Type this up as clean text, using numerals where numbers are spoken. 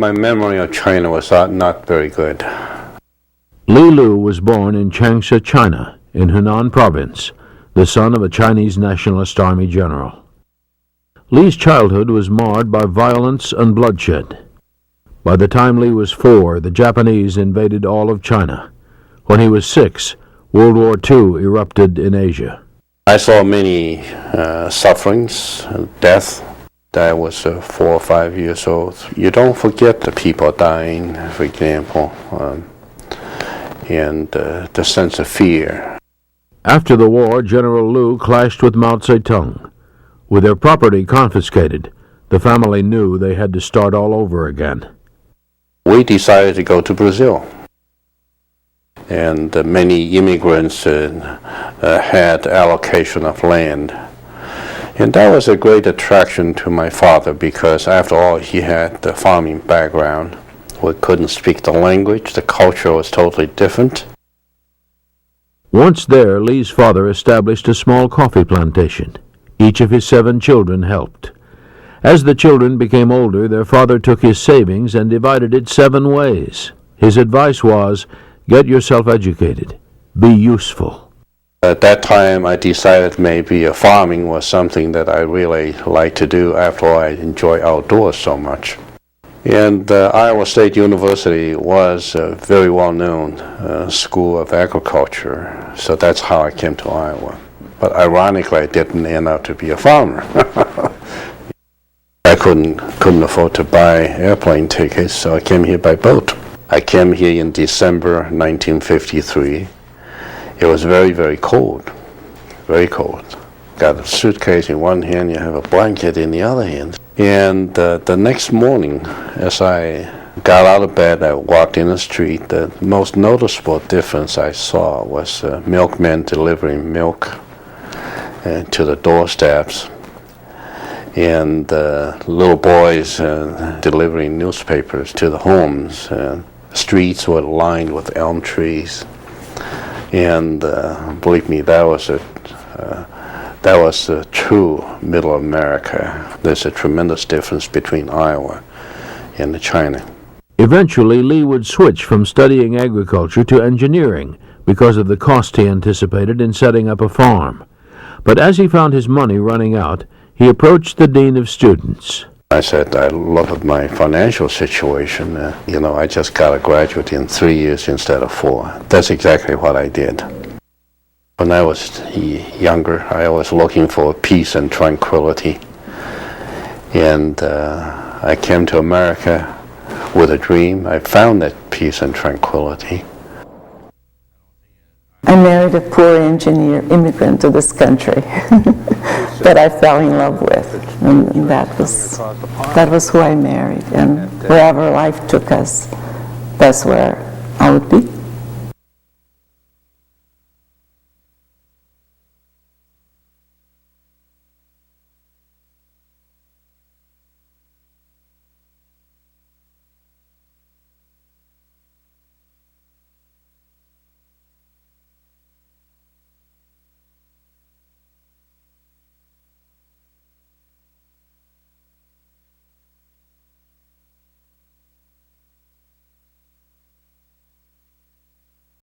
My memory of China was not very good. Li Lu was born in Changsha, China, in Hunan Province, the son of a Chinese Nationalist Army general. Li's childhood was marred by violence and bloodshed. By the time Li was 4, the Japanese invaded all of China. When he was 6, World War II erupted in Asia. I saw many sufferings, death. I was 4 or 5 years old. You don't forget the people dying, for example, and the sense of fear. After the war, General Lu clashed with Mao Zedong. With their property confiscated, the family knew they had to start all over again. We decided to go to Brazil. And many immigrants had allocation of land. And that was a great attraction to my father because, after all, he had the farming background. We couldn't speak the language. The culture was totally different. Once there, Li's father established a small coffee plantation. Each of his 7 children helped. As the children became older, their father took his savings and divided it 7 ways. His advice was, get yourself educated. Be useful. At that time, I decided maybe farming was something that I really liked to do. After all, I enjoy outdoors so much. And Iowa State University was a very well-known school of agriculture, so that's how I came to Iowa. But ironically, I didn't end up to be a farmer. I couldn't afford to buy airplane tickets, so I came here by boat. I came here in December 1953. It was very, very cold, very cold. Got a suitcase in one hand, you have a blanket in the other hand. And the next morning, as I got out of bed, I walked in the street. The most noticeable difference I saw was milkmen delivering milk to the doorsteps, and little boys delivering newspapers to the homes. The streets were lined with elm trees, and believe me, that was the true middle America. There's a tremendous difference between Iowa and China. Eventually, Li would switch from studying agriculture to engineering because of the cost he anticipated in setting up a farm. But as he found his money running out, he approached the dean of students. I said, I look at my financial situation. I just got a graduate in 3 years instead of 4. That's exactly what I did. When I was younger, I was looking for peace and tranquility. And I came to America with a dream. I found that peace and tranquility. I married a poor engineer immigrant to this country that I fell in love with, and that was who I married. And wherever life took us, that's where I would be.